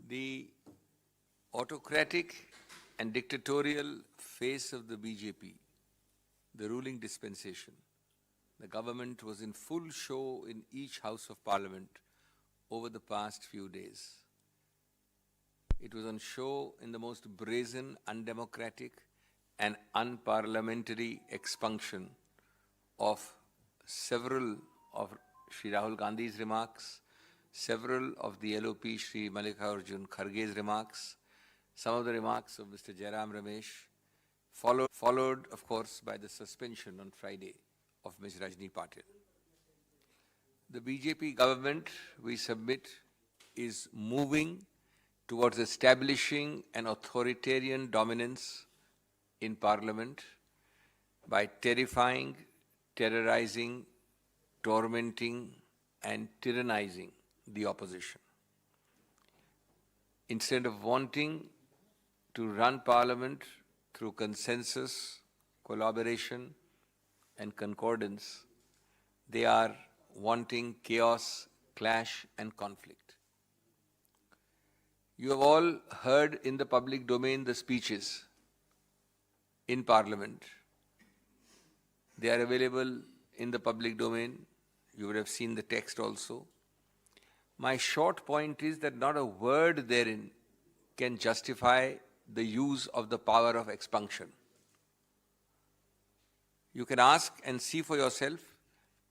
The autocratic and dictatorial face of the BJP, the ruling dispensation, the government was in full show in each House of Parliament over the past few days. It was on show in the most brazen, undemocratic and unparliamentary expunction of several of Shri Rahul Gandhi's remarks, several of the LOP Shri Mallikarjun Kharge's remarks, some of the remarks of Mr. Jairam Ramesh, followed of course by the suspension on Friday of Ms. Rajni Patil. The BJP government, we submit, is moving towards establishing an authoritarian dominance in Parliament by terrifying, terrorizing, tormenting and tyrannizing the opposition. Instead of wanting to run Parliament through consensus, collaboration and concordance, they are wanting chaos, clash and conflict. You have all heard in the public domain the speeches in Parliament. They are available in the public domain. You would have seen the text also. My short point is that not a word therein can justify the use of the power of expunction. You can ask and see for yourself,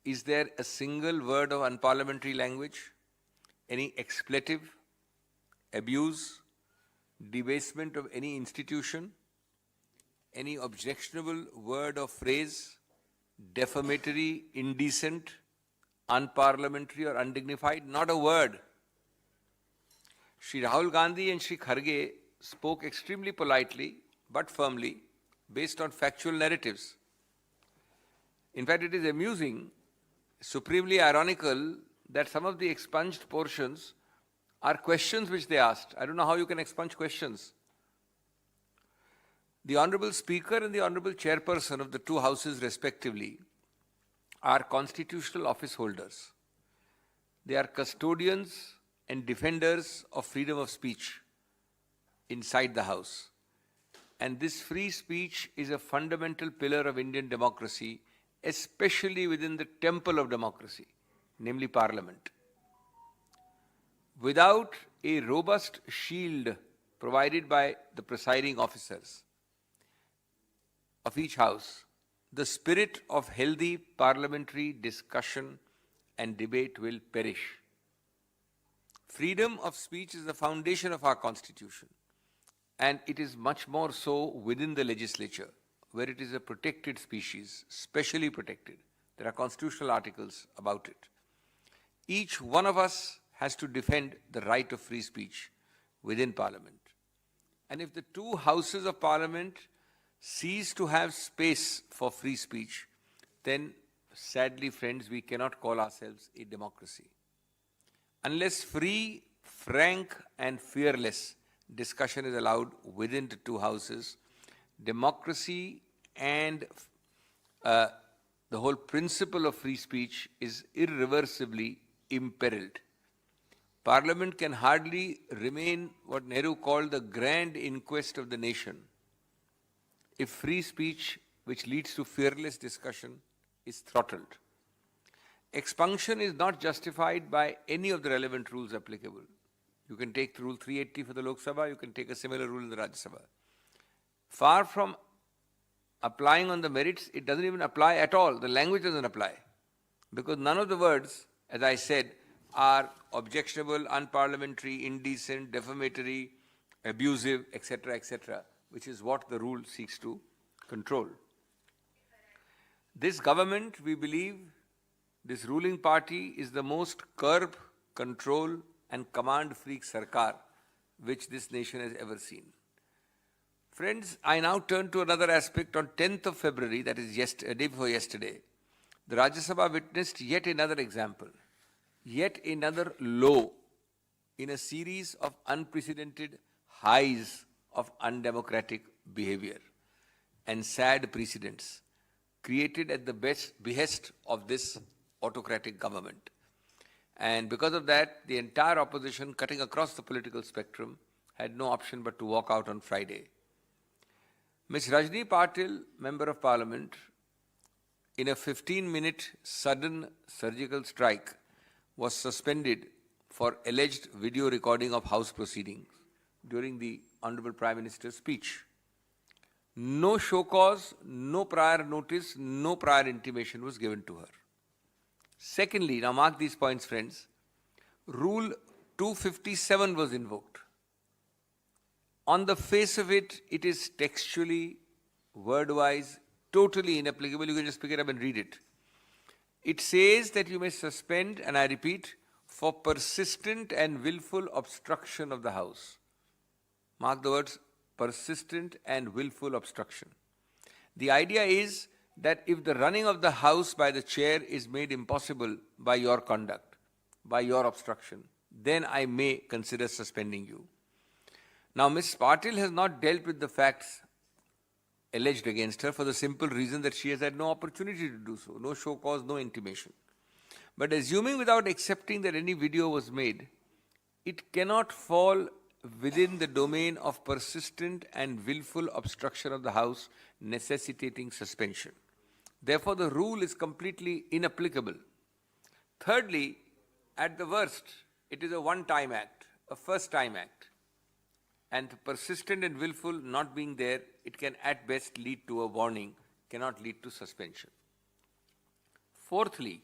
is there a single word of unparliamentary language, any expletive, abuse, debasement of any institution, any objectionable word or phrase, defamatory, indecent, unparliamentary or undignified? Not a word. Shri Rahul Gandhi and Shri Kharge spoke extremely politely but firmly based on factual narratives. In fact, it is amusing, supremely ironical, that some of the expunged portions are questions which they asked. I don't know how you can expunge questions. The Honorable Speaker and the Honorable Chairperson of the two houses respectively are constitutional office holders. They are custodians and defenders of freedom of speech inside the House. And this free speech is a fundamental pillar of Indian democracy, especially within the temple of democracy, namely Parliament. Without a robust shield provided by the presiding officers of each house, the spirit of healthy parliamentary discussion and debate will perish. Freedom of speech is the foundation of our constitution, and it is much more so within the legislature, where it is a protected species, specially protected. There are constitutional articles about it. Each one of us has to defend the right of free speech within Parliament. And if the two houses of Parliament cease to have space for free speech, then sadly, friends, we cannot call ourselves a democracy. Unless free, frank and fearless discussion is allowed within the two houses, democracy and the whole principle of free speech is irreversibly imperiled. Parliament can hardly remain what Nehru called the grand inquest of the nation if free speech, which leads to fearless discussion, is throttled. Expunction is not justified by any of the relevant rules applicable. You can take Rule 380 for the Lok Sabha, you can take a similar rule in the Rajya Sabha. Far from applying on the merits, it doesn't even apply at all. The language doesn't apply. Because none of the words, as I said, are objectionable, unparliamentary, indecent, defamatory, abusive, etc., which is what the rule seeks to control. This government, we believe, this ruling party is the most curb, control and command-freak sarkar which this nation has ever seen. Friends, I now turn to another aspect. On 10th of February, that is a day before yesterday, the Rajya Sabha witnessed yet another example, yet another low in a series of unprecedented highs of undemocratic behavior and sad precedents created at the behest of this autocratic government. And because of that, the entire opposition, cutting across the political spectrum, had no option but to walk out on Friday. Ms. Rajni Patil, Member of Parliament, in a 15-minute sudden surgical strike, was suspended for alleged video recording of House proceedings during the Honorable Prime Minister's speech. No show cause, no prior notice, no prior intimation was given to her. Secondly, now mark these points, friends, Rule 257 was invoked. On the face of it, it is textually, word-wise, totally inapplicable. You can just pick it up and read it. It says that you may suspend, and I repeat, for persistent and willful obstruction of the House. Mark the words, persistent and willful obstruction. The idea is that if the running of the House by the chair is made impossible by your conduct, by your obstruction, then I may consider suspending you. Now, Ms. Patil has not dealt with the facts alleged against her for the simple reason that she has had no opportunity to do so, no show cause, no intimation. But assuming without accepting that any video was made, it cannot fall within the domain of persistent and willful obstruction of the House necessitating suspension. Therefore, the rule is completely inapplicable. Thirdly, at the worst, it is a one-time act, a first-time act. And persistent and willful not being there, it can at best lead to a warning, cannot lead to suspension. Fourthly,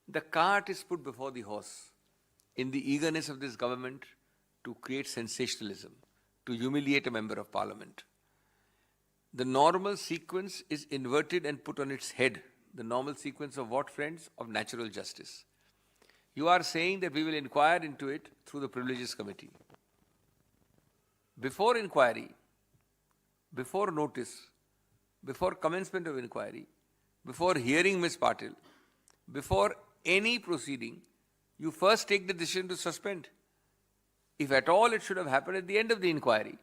the cart is put before the horse in the eagerness of this government to create sensationalism, to humiliate a member of parliament. The normal sequence is inverted and put on its head. The normal sequence of what, friends? Of natural justice. You are saying that we will inquire into it through the Privileges Committee. Before inquiry, before notice, before commencement of inquiry, before hearing Ms. Patil, before any proceeding, you first take the decision to suspend. If at all, it should have happened at the end of the inquiry.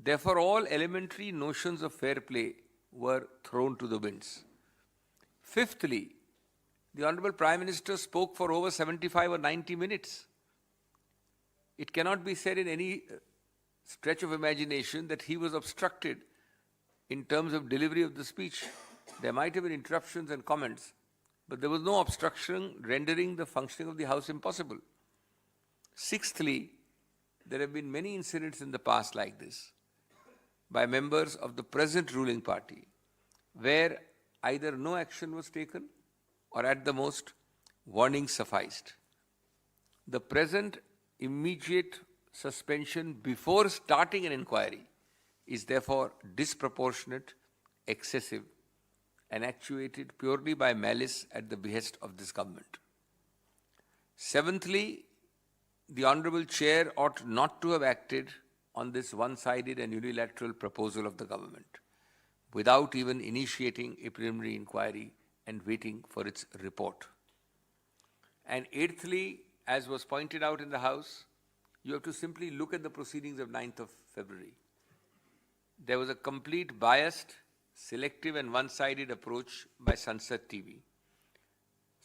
Therefore, all elementary notions of fair play were thrown to the winds. Fifthly, the Honorable Prime Minister spoke for over 75 or 90 minutes. It cannot be said in any stretch of imagination that he was obstructed in terms of delivery of the speech. There might have been interruptions and comments, but there was no obstruction rendering the functioning of the House impossible. Sixthly, there have been many incidents in the past like this by members of the present ruling party where either no action was taken or at the most warning sufficed. The present immediate suspension before starting an inquiry is therefore disproportionate, excessive, and actuated purely by malice at the behest of this government. Seventhly, the Honourable Chair ought not to have acted on this one-sided and unilateral proposal of the government without even initiating a preliminary inquiry and waiting for its report. And eighthly, as was pointed out in the House, you have to simply look at the proceedings of 9th of February. There was a complete biased, selective and one-sided approach by Sansad TV.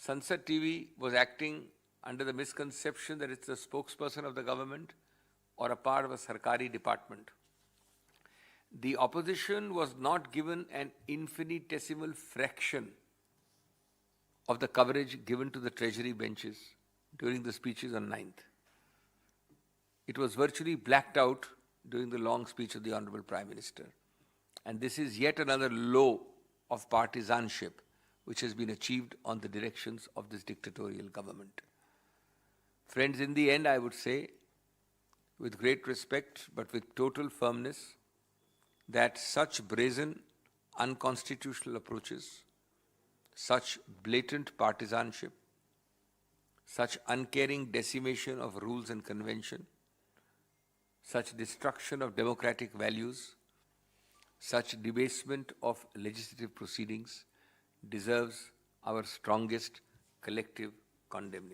Sansad TV was acting under the misconception that it's the spokesperson of the government or a part of a Sarkari department. The opposition was not given an infinitesimal fraction of the coverage given to the Treasury benches during the speeches on 9th. It was virtually blacked out during the long speech of the Honorable Prime Minister. And this is yet another low of partisanship which has been achieved on the directions of this dictatorial government. Friends, in the end, I would say, with great respect but with total firmness, that such brazen, unconstitutional approaches, such blatant partisanship, such uncaring decimation of rules and convention, such destruction of democratic values, such debasement of legislative proceedings deserves our strongest collective condemnation.